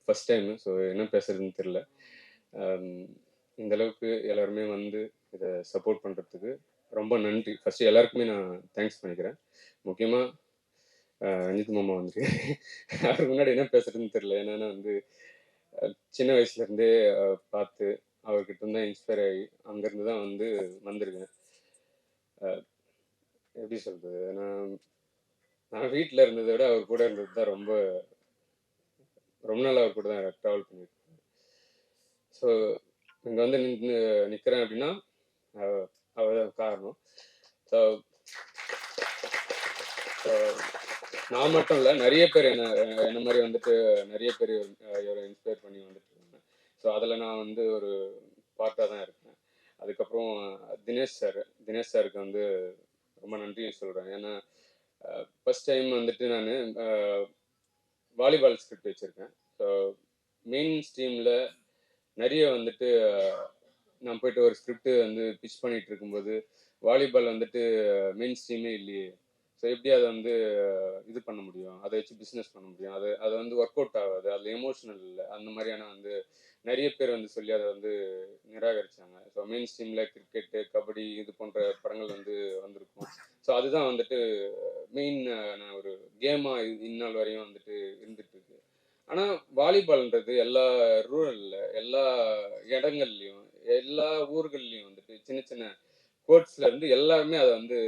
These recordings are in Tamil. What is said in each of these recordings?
First time. ஸோ என்ன பேசுறதுன்னு தெரியல. இந்த அளவுக்கு எல்லாருமே வந்து இதை சப்போர்ட் பண்ணுறதுக்கு ரொம்ப நன்றி. ஃபர்ஸ்ட் எல்லாருக்குமே நான் தேங்க்ஸ் பண்ணிக்கிறேன். முக்கியமாக ரஞ்சித் மாமா வந்துட்டு அவருக்கு முன்னாடி என்ன பேசுறதுன்னு தெரியல. ஏன்னா வந்து சின்ன வயசுலேருந்தே பார்த்து அவர்கிட்ட இருந்தால் இன்ஸ்பயர் ஆகி அங்கேருந்து தான் வந்து வந்திருக்கேன். எப்படி சொல்கிறது, நான் வீட்டில் இருந்ததை விட அவர் கூட இருந்தது தான் ரொம்ப நாள் அவர் கூட தான் ட்ராவல் பண்ணியிருக்கேன். ஸோ இங்கே வந்து நிற்கிறேன் அப்படின்னா அவர் தான் காரணம். ஸோ நான் மட்டும் இல்லை, நிறைய பேர் என்ன மாதிரி வந்துட்டு நிறைய பேர் இவரை இன்ஸ்பயர் பண்ணி வந்துட்டு இருக்காங்க. ஸோ அதில் நான் வந்து ஒரு பார்ட்டாக தான் இருக்கேன். அதுக்கப்புறம் தினேஷ் சாருக்கு வந்து ரொம்ப நன்றி சொல்கிறேன். ஏன்னா ஃபர்ஸ்ட் டைம் வந்துட்டு நான் வாலிபால் ஸ்கிரிப்ட் வச்சுருக்கேன். ஸோ மெயின் ஸ்ட்ரீமில் நிறைய வந்துட்டு நான் போயிட்டு ஒரு ஸ்கிரிப்ட் வந்து பிச் பண்ணிட்டு இருக்கும்போது வாலிபால் வந்துட்டு மெயின் ஸ்ட்ரீமே இல்லையே, ஸோ எப்படி அதை வந்து இது பண்ண முடியும், அதை வச்சு பிஸ்னஸ் பண்ண முடியும், அது வந்து ஒர்க் அவுட் ஆகாது, அதில் எமோஷனல் இல்லை, அந்த மாதிரியான வந்து நிறைய பேர் வந்து சொல்லி அதை வந்து நிராகரிச்சாங்க. ஸோ மெயின் ஸ்ட்ரீமில் கிரிக்கெட்டு, கபடி இது போன்ற படங்கள் வந்து வந்திருக்கும். ஸோ அதுதான் வந்துட்டு மெயின் ஒரு கேமாக இந்நாள் வரையும் வந்துட்டு இருந்துட்டு இருக்கு. ஆனால் வாலிபால்ன்றது எல்லா ரூரலில் எல்லா இடங்கள்லையும் எல்லா ஊர்கள்லையும் வந்துட்டு சின்ன சின்ன கோர்ட்ஸ்ல இருந்து எல்லாருமே அதை வந்து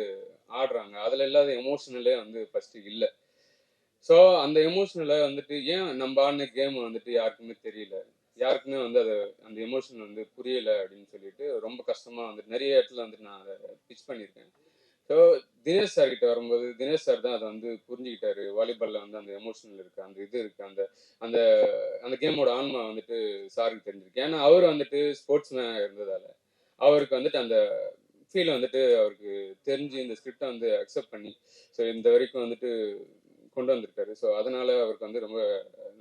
ஆடுறாங்க. அதுல இல்லாத எமோஷனலே வந்து ஃபர்ஸ்ட் இல்லை. ஸோ அந்த எமோஷனலை வந்துட்டு ஏன் நம்ம ஆடின கேம் வந்துட்டு யாருக்குமே தெரியல, யாருக்குமே வந்து அதை அந்த எமோஷன் வந்து புரியல அப்படின்னு சொல்லிட்டு ரொம்ப கஷ்டமா வந்துட்டு நிறைய இடத்துல வந்துட்டு நான் அதை பிச் பண்ணியிருக்கேன். ஸோ தினேஷ் சார் கிட்ட வரும்போது தினேஷ் சார் தான் அதை வந்து புரிஞ்சுக்கிட்டாரு. வாலிபால்ல வந்து அந்த எமோஷனல் இருக்கு, அந்த இது இருக்கு, அந்த அந்த அந்த கேமோட ஆன்மா வந்துட்டு சாருக்கு தெரிஞ்சிருக்கு. ஏன்னா அவர் வந்துட்டு ஸ்போர்ட்ஸ் மேன் இருந்ததால அவருக்கு வந்துட்டு அந்த ஃபீல் வந்துட்டு அவருக்கு தெரிஞ்சு இந்த ஸ்கிரிப்டை வந்து அக்செப்ட் பண்ணி ஸோ இந்த வரைக்கும் வந்துட்டு கொண்டு வந்திருக்காரு. ஸோ அதனால அவருக்கு வந்து ரொம்ப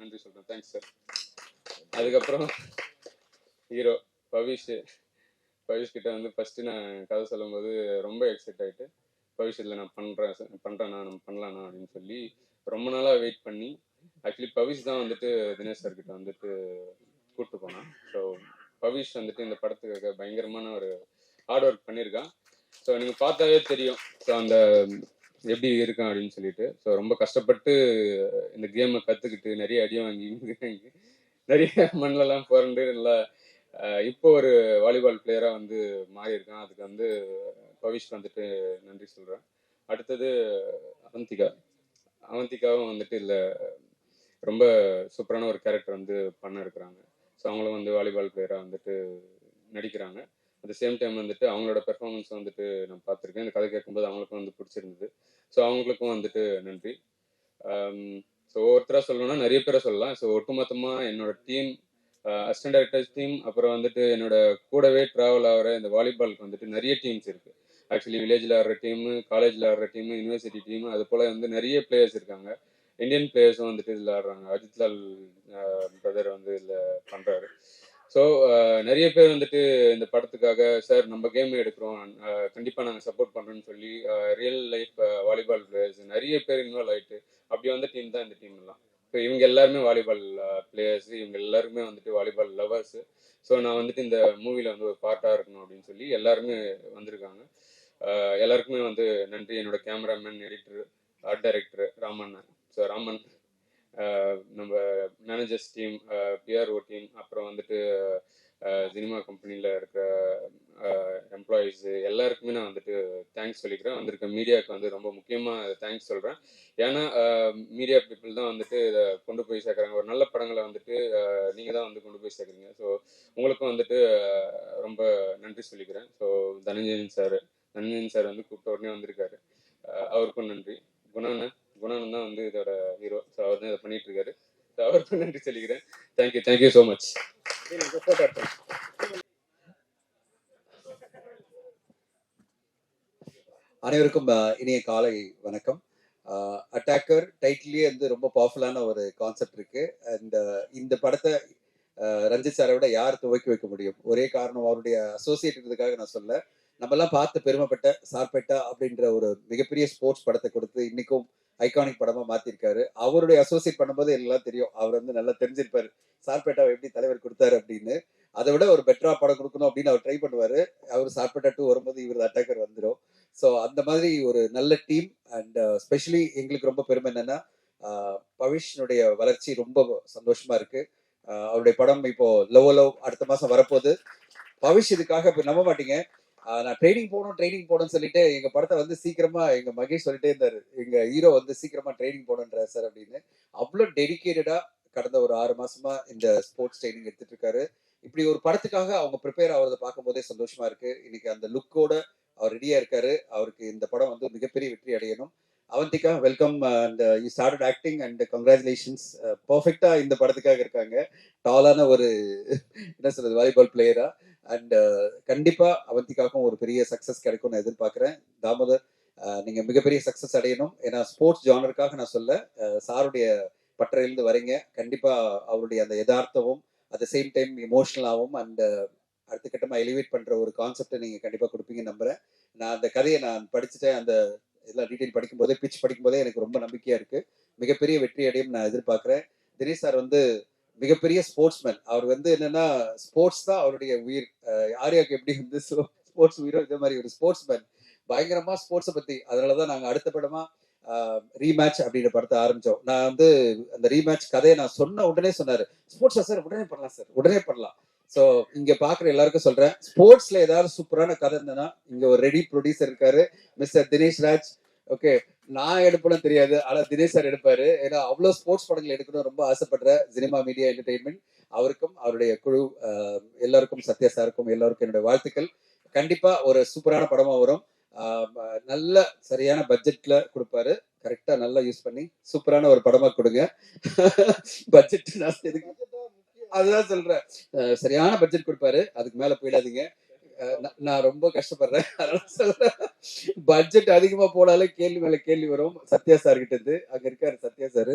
நன்றி சொல்றேன். Thanks sir. அதுக்கப்புறம் ஹீரோ பவிஷ் கிட்ட வந்து ஃபர்ஸ்ட் நான் கதை சொல்லும் போது ரொம்ப எக்ஸைட் ஆகிட்டு, பவிஷ் இல்லை நான் பண்றேண்ணா நம்ம பண்ணலாண்ணா அப்படின்னு சொல்லி ரொம்ப நாளாக வெயிட் பண்ணி ஆக்சுவலி பவிஷ் தான் வந்துட்டு தினேஷ் சார் கிட்ட வந்துட்டு கூப்பிட்டு போனான். ஸோ பவிஷ் வந்துட்டு இந்த படத்துக்காக பயங்கரமான ஒரு ஹார்ட் ஒர்க் பண்ணியிருக்கான். ஸோ நீங்கள் பார்த்தாவே தெரியும் ஸோ அந்த எப்படி இருக்கான் அப்படின்னு சொல்லிட்டு. ஸோ ரொம்ப கஷ்டப்பட்டு இந்த கேமை கற்றுக்கிட்டு நிறைய அடி வாங்கி நிறைய மண்ணிலலாம் புரண்டு நல்லா இப்போ ஒரு வாலிபால் பிளேயராக வந்து மாறி இருக்கான். அதுக்கு வந்து பவிஷ்க்கு வந்துட்டு நன்றி சொல்கிறேன். அடுத்தது அவந்திகாவும் வந்துட்டு இல்லை ரொம்ப சூப்பரான ஒரு கேரக்டர் வந்து பண்ண இருக்கிறாங்க. ஸோ அவங்களும் வந்து வாலிபால் பிளேயராக வந்துட்டு நடிக்கிறாங்க. அட் சேம் டைம் வந்துட்டு அவங்களோட பெர்ஃபார்மன்ஸ் வந்துட்டு நான் பார்த்துருக்கேன். இந்த கதை கேட்கும்போது அவங்களுக்கும் வந்து பிடிச்சிருந்தது. ஸோ அவங்களுக்கும் வந்துட்டு நன்றி. ஸோ ஒவ்வொருத்தராக சொல்லணும்னா நிறைய பேரை சொல்லலாம். ஸோ ஒட்டுமொத்தமாக என்னோட டீம், அசிஸ்டன்ட் டைரக்டர்ஸ் டீம், அப்புறம் வந்துட்டு என்னோட கூடவே ட்ராவல் ஆகிற இந்த வாலிபாலுக்கு வந்துட்டு நிறைய டீம்ஸ் இருக்கு. ஆக்சுவலி வில்லேஜில் ஆடுற டீமு, காலேஜில் ஆடுற டீமு, யூனிவர்சிட்டி டீமு, அது போல் வந்து நிறைய பிளேயர்ஸ் இருக்காங்க. இந்தியன் பிளேயர்ஸும் வந்துட்டு இதில் ஆடுறாங்க. அஜித்லால் பிரதர் வந்து இதில் பண்ணுறாரு. ஸோ நிறைய பேர் வந்துட்டு இந்த படத்துக்காக சார் நம்ம கேம் எடுக்கிறோம், கண்டிப்பாக நாங்கள் சப்போர்ட் பண்ணுறோன்னு சொல்லி ரியல் லைஃப் வாலிபால் பிளேயர்ஸ் நிறைய பேர் இன்வால்வ் ஆகிட்டு அப்படி வந்த டீம் தான் இந்த டீம் எல்லாம். ஸோ இவங்க எல்லாருமே வாலிபால் பிளேயர்ஸ், இவங்க எல்லாருமே வந்துட்டு வாலிபால் லவர்ஸு. ஸோ நான் வந்துட்டு இந்த மூவியில் வந்து ஒரு பார்ட்டாக இருக்கணும் அப்படின்னு சொல்லி எல்லாருமே வந்திருக்காங்க. எல்லாருக்குமே வந்து நன்றி. என்னோட cameraman, editor, art director Raman. So Raman, நம்ம மேனேஜர்ஸ் டீம், பிஆர்ஓ டீம், அப்புறம் வந்துட்டு சினிமா கம்பெனியில் இருக்கிற எம்ப்ளாயீஸ் எல்லாருக்குமே நான் வந்துட்டு தேங்க்ஸ் சொல்லிக்கிறேன். வந்திருக்க மீடியாவுக்கு வந்து ரொம்ப முக்கியமாக தேங்க்ஸ் சொல்கிறேன். ஏன்னா மீடியா பீப்புள் தான் வந்துட்டு இதை கொண்டு போய் சேர்க்குறாங்க. ஒரு நல்ல படங்களை வந்துட்டு நீங்கள் தான் வந்து கொண்டு போய் சேர்க்குறீங்க. ஸோ உங்களுக்கும் வந்துட்டு ரொம்ப நன்றி சொல்லிக்கிறேன். ஸோ தனஞ்சயன் சார் வந்து கூப்பிட்ட உடனே வந்திருக்காரு, அவருக்கும் நன்றி. குணானன் தான் வந்து இதோட ஹீரோ. ஸோ அவர் தான் இதை பண்ணிட்டு இருக்காரு. ஸோ அவருக்கும் நன்றி சொல்லிக்கிறேன். Thank you so much. அனைவருக்கும் இனிய காலை வணக்கம். அட்டாக்கர் டைட்டிலே வந்து ரொம்ப பவர்ஃபுல்லான ஒரு கான்செப்ட் இருக்கு. அண்ட் இந்த படத்தை ரஞ்சித் சாரை விட யார் துவக்கி வைக்க முடியும்? ஒரே காரணம் அவருடைய அசோசியேட் இருந்ததுக்காக நான் சொல்ல, நம்மலாம் பார்த்து பெருமைப்பட்ட சார்பேட்டா அப்படின்ற ஒரு மிகப்பெரிய ஸ்போர்ட்ஸ் படத்தை கொடுத்து இன்னைக்கும் ஐகானிக் படமா மாத்திருக்காரு. அவருடைய அசோசியேட் பண்ணும்போது எல்லாம் தெரியும். அவர் வந்து நல்லா தெரிஞ்சிருப்பாரு. சார்பேட்டாவை எப்படி தலைவர் கொடுத்தாரு அப்படின்னு. அதை விட ஒரு பெட்டரா படம் கொடுக்கணும் அப்படின்னு அவர் ட்ரை பண்ணுவாரு. அவர் சார்பேட்டா 2 வரும்போது இவர் அட்டாக்கர் வந்துடும். ஸோ அந்த மாதிரி ஒரு நல்ல டீம். அண்ட் ஸ்பெஷலி எங்களுக்கு ரொம்ப பெருமை என்னன்னா பவிஷ்னுடைய வளர்ச்சி ரொம்ப சந்தோஷமா இருக்கு. அவருடைய படம் இப்போ லவ் லவ் அடுத்த மாசம் வரப்போகுது. பவிஷ் இதுக்காக இப்ப நம்ப மாட்டீங்க. நான் ட்ரைனிங் போகணும்னு சொல்லிட்டு எங்க படத்தை வந்து சீக்கிரமா எங்க மகேஷ் சொல்லிட்டே இருந்தாரு. எங்க ஹீரோ வந்து சீக்கிரமா ட்ரைனிங் போகணுன்றார் சார் அப்படின்னு. அவ்வளோ டெடிகேட்டடா கடந்த ஒரு 6 மாசமா இந்த ஸ்போர்ட்ஸ் ட்ரைனிங் எடுத்துட்டு இருக்காரு. இப்படி ஒரு படத்துக்காக அவங்க ப்ரிப்பேர் ஆகிறத பார்க்கும் போதே சந்தோஷமா இருக்கு. இன்னைக்கு அந்த லுக்கோட அவர் ரெடியா இருக்காரு. அவருக்கு இந்த படம் வந்து மிகப்பெரிய வெற்றி அடையணும். Avantika welcome and you started acting and congratulations. பர்ஃபெக்டா இந்த படத்துக்காக இருக்காங்க. டாலான ஒரு என்ன சொல்றது வாலிபால் பிளேயரா. அண்ட் கண்டிப்பா அவந்திக்காகவும் ஒரு பெரிய சக்சஸ் கிடைக்கும்னு எதிர்பார்க்கிறேன். தாமோதர் நீங்க மிகப்பெரிய சக்சஸ் அடையணும். ஏன்னா ஸ்போர்ட்ஸ் ஜானருக்காக நான் சொல்ல சாருடைய பட்டறையிலிருந்து வரீங்க. கண்டிப்பா அவருடைய அந்த யதார்த்தமும் அட் த சேம் டைம் எமோஷனலாகவும் அண்ட் அடுத்த கட்டமா எலிவேட் பண்ற ஒரு கான்செப்டை நீங்க கண்டிப்பா கொடுப்பீங்கன்னு நம்புறேன். நான் அந்த கதையை நான் படிச்சுட்டேன். அந்த இதெல்லாம் டீட்டெயில் படிக்கும் போதே பிச் படிக்கும் போதே எனக்கு ரொம்ப நம்பிக்கையா இருக்கு. மிகப்பெரிய வெற்றி அடையும் நான் எதிர்பார்க்கிறேன். தினேஷ் சார் வந்து மிகப்பெரிய ஸ்போர்ட்ஸ்மேன். அவர் வந்து என்னன்னா ஸ்போர்ட்ஸ் தான் அவருடைய உயிர். ஆர்யாவுக்கு எப்படி வந்து ஸ்போர்ட்ஸ் உயிரோ இதே மாதிரி ஒரு ஸ்போர்ட்ஸ்மேன். பயங்கரமா ஸ்போர்ட்ஸை பத்தி. அதனாலதான் நாங்க அடுத்த படமா ரீமேட்ச் அப்படின்ற படத்தை ஆரம்பிச்சோம். நான் வந்து அந்த ரீமேட்ச் கதையை நான் சொன்ன உடனே சொன்னாரு, ஸ்போர்ட்ஸா சார் உடனே பண்ணலாம் சார் உடனே பண்ணலாம். ஸோ இங்க பாக்குற எல்லாருக்கும் சொல்றேன், ஸ்போர்ட்ஸ்ல ஏதாவது சூப்பரான கதை இருந்ததுன்னா இங்க ஒரு ரெடி ப்ரொடியூசர் இருக்காரு, மிஸ்டர் தினேஷ் ராஜ். ஓகே, நான் எடுப்பேன்னு தெரியாது, ஆனா தினேஷ் சார் எடுப்பாரு. ஏன்னா அவ்வளவு ஸ்போர்ட்ஸ் படங்கள் எடுக்கணும் ரொம்ப ஆசைப்படுற சினிமா மீடியா என்டர்டெயின்மெண்ட். அவருக்கும் அவருடைய குழு எல்லாருக்கும் சத்யா சாருக்கும் எல்லாருக்கும் என்னுடைய வாழ்த்துக்கள். கண்டிப்பா ஒரு சூப்பரான படமா வரும். நல்ல சரியான பட்ஜெட்ல கொடுப்பாரு. கரெக்டா நல்லா யூஸ் பண்ணி சூப்பரான ஒரு படமா கொடுங்க. பட்ஜெட் அதுதான் சொல்றேன். சரியான பட்ஜெட் கொடுப்பாரு. அதுக்கு மேல போயிடாதீங்க. நான் ரொம்ப கஷ்டப்படுறேன். பட்ஜெட் அதிகமா போனாலே கேள்வி மேல கேள்வி வரும். சத்யா சார் கிட்ட இருந்து அங்க இருக்காரு சத்யா சார்.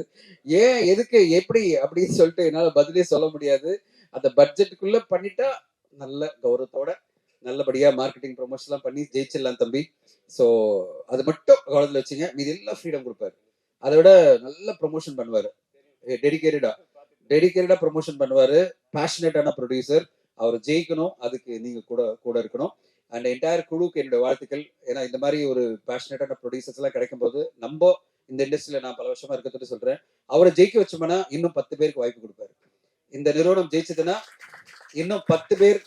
ஏன் எதுக்கு எப்படி அப்படின்னு சொல்லிட்டு என்னால பதிலே சொல்ல முடியாது. அந்த பட்ஜெட்டுக்குள்ள பண்ணிட்டா நல்ல கௌரவத்தோட நல்லபடியா மார்க்கெட்டிங் ப்ரொமோஷன் எல்லாம் பண்ணி ஜெயிச்சிடலாம் தம்பி. ஸோ அது மட்டும் கவனத்தில் வச்சுங்க. மீது எல்லாம் ஃப்ரீடம் கொடுப்பாரு. அதை விட நல்ல ப்ரொமோஷன் பண்ணுவாரு. டெடிகேட்டடா ப்ரொமோஷன் பண்ணுவாரு. பேஷனேட்டான ப்ரொடியூசர். அவர் ஜெயிக்கணும், அதுக்கு நீங்க கூட கூட இருக்கணும். அண்ட் என்டையர் குழுக்கு என்னுடைய வாழ்த்துக்கள். ஏன்னா இந்த மாதிரி ஒரு பேஷனேட்டான ப்ரொடியூசர்ஸ் எல்லாம் கிடைக்கும் போது நம்ம இந்த இண்டஸ்ட்ரியில நான் பல வருஷமா இருக்கிறது சொல்றேன், அவரை ஜெயிக்க வச்சோம்னா இன்னும் 10 பேருக்கு வாய்ப்பு கொடுப்பாரு. இந்த நிறுவனம் ஜெயிச்சதுன்னா இன்னும் 10 பேர்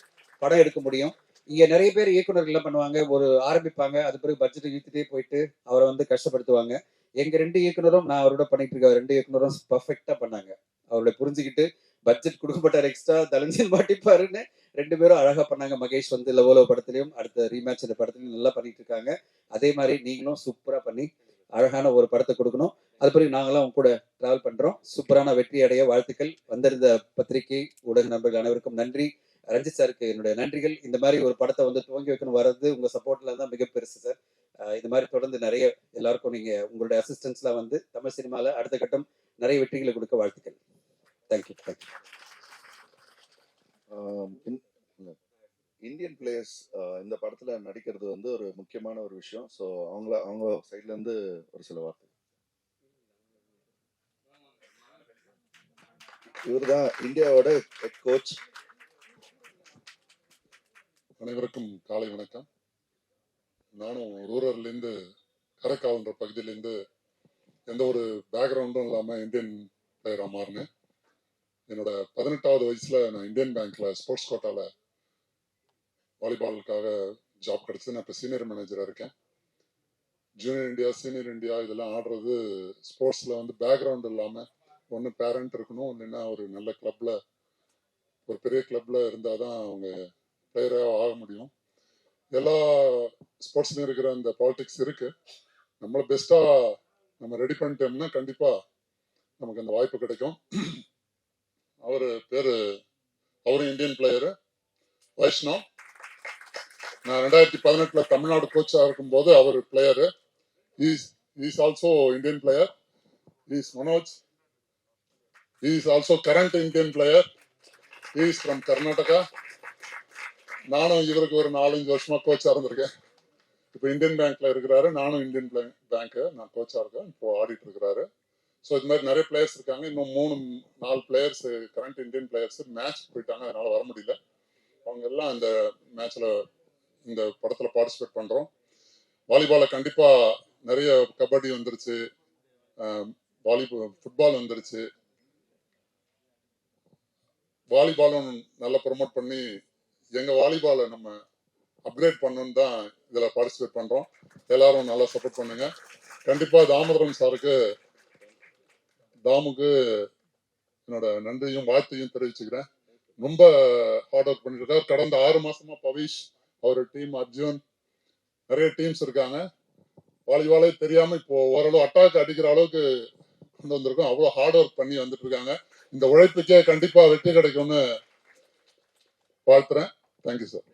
படம் எடுக்க முடியும். இங்க நிறைய பேர் இயக்குநர்கள் எல்லாம் பண்ணுவாங்க, ஒரு ஆரம்பிப்பாங்க, அது பிறகு பட்ஜெட் இழுத்துட்டே போயிட்டு அவரை வந்து கஷ்டப்படுத்துவாங்க. எங்க 2 இயக்குனரும் நான் அவரோட பண்ணிட்டு இருக்க 2 இயக்குனரும் பர்ஃபெக்டா பண்ணாங்க. அவரோட புரிஞ்சுக்கிட்டு பட்ஜெட் கொடுக்க மாட்டார், எக்ஸ்ட்ரா தலஞ்சில் மாட்டிப்பாருன்னு 2 பேரும் அழகா பண்ணாங்க. மகேஷ் வந்து லவோலோ படத்துலயும் அடுத்த ரீமேட்ச் இந்த படத்துலயும் நல்லா பண்ணிட்டு இருக்காங்க. அதே மாதிரி நீங்களும் சூப்பரா பண்ணி அழகான ஒரு படத்தை கொடுக்கணும். அது பிறகு நாங்களாம் உங்க கூட டிராவல் பண்றோம். சூப்பரான வெற்றி அடைய வாழ்த்துக்கள். வந்திருந்த பத்திரிகை ஊடக நண்பர்கள் அனைவருக்கும் நன்றி. ரஞ்சித் சாருக்கு என்னுடைய நன்றிகள். இந்த மாதிரி ஒரு படத்தை வந்து துவங்கி வைக்கணும் வர்றது உங்க சப்போர்ட்ல தான் மிக பெருசு சார். இந்த மாதிரி தொடர்ந்து நிறைய எல்லாருக்கும் நீங்க உங்களுடைய அசிஸ்டன்ஸ்லாம் வந்து தமிழ் சினிமால அடுத்த கட்டம் நிறைய வெற்றிகளை கொடுக்க வாழ்த்துக்கள். தேங்க்யூ. இந்தியன் பிளேயர்ஸ் இந்த படத்துல நடிக்கிறது வந்து ஒரு முக்கியமான ஒரு விஷயம். ஸோ அவங்க சைட்ல இருந்து ஒரு சில வார்த்தை. இவர் தான் இந்தியாவோட ஹெட் கோச். அனைவருக்கும் காலை வணக்கம். நானும் ரூரல்லேருந்து கரக்கால்ன்ற பகுதியிலேருந்து எந்த ஒரு பேக்ரவுண்டும் இல்லாமல் இந்தியன் பிளேயராக மாறினேன். என்னோட 18வது வயசுல நான் இந்தியன் பேங்க்ல ஸ்போர்ட்ஸ் கோட்டால வாலிபாலுக்காக ஜாப் கிடைச்சது. நான் இப்போ சீனியர் மேனேஜராக இருக்கேன். ஜூனியர் இந்தியா, சீனியர் இந்தியா இதெல்லாம் ஆடுறது ஸ்போர்ட்ஸில் வந்து பேக்ரவுண்ட் இல்லாமல் ஒன்று பேரண்ட் இருக்கணும், இல்லைன்னா ஒரு நல்ல கிளப்ல ஒரு பெரிய கிளப்ல இருந்தால் தான் அவங்க பிளேயராக ஆக முடியும். எல்லா ஸ்போர்ட்ஸ்லையும் இருக்கிற அந்த பாலிடிக்ஸ் இருக்கு. நம்மளை பெஸ்ட்டாக நம்ம ரெடி பண்ணிட்டோம்னா கண்டிப்பாக நமக்கு அந்த வாய்ப்பு கிடைக்கும். அவரும் இந்தியன் பிளேயரு வைஷ்ணவ். நான் 2018 தமிழ்நாடு கோச்சாக இருக்கும்போது அவர் player. Is also Indian player. Is Manoj. Is also current Indian player. Is from Karnataka. நானும் இவருக்கு ஒரு 4-5 வருஷமா கோச்சா இருந்திருக்கேன். இப்போ இந்தியன் பேங்க்ல இருக்கிறாரு, நானும் இந்தியன் பேங்க் நான் கோச்சா இருக்கேன், இப்போ ஆடிட்டு இருக்கிறாரு. ஸோ இது மாதிரி நிறைய பிளேயர்ஸ் இருக்காங்க. இன்னும் 3-4 players current Indian players match போயிட்டாங்க, அதனால வர முடியல. அவங்க எல்லாம் இந்த மேட்ச்ல இந்த படத்துல பார்ட்டிசிபேட் பண்றோம். வாலிபால கண்டிப்பா நிறைய கபடி வந்துருச்சு, வாலிபால் ஃபுட்பால் வந்துருச்சு. வாலிபாலும் நல்லா ப்ரொமோட் பண்ணி எங்க வாலிபாலை நம்ம அப்கிரேட் பண்ணணும்னு தான் இதுல பார்ட்டிசிபேட் பண்றோம். எல்லாரும் நல்லா சப்போர்ட் பண்ணுங்க. கண்டிப்பா தாமோதரன் சாருக்கு, தாமுக்கு என்னோட நன்றியும் வாழ்த்தையும் தெரிவிச்சுக்கிறேன். ரொம்ப ஹார்ட் ஒர்க் பண்ணிட்டு இருக்காரு. கடந்த 6 மாசமா பவிஷ், அவர் டீம், அர்ஜுன், நிறைய டீம்ஸ் இருக்காங்க. வாலிபாலே தெரியாம இப்போ ஓரளவு அட்டாக் அடிக்கிற அளவுக்கு கொண்டு வந்திருக்கோம். அவ்வளவு ஹார்ட் ஒர்க் பண்ணி வந்துட்டு இருக்காங்க. இந்த உழைப்புக்கே கண்டிப்பா வெற்றி கிடைக்கும்னு வாழ்த்துறேன். Thank you sir.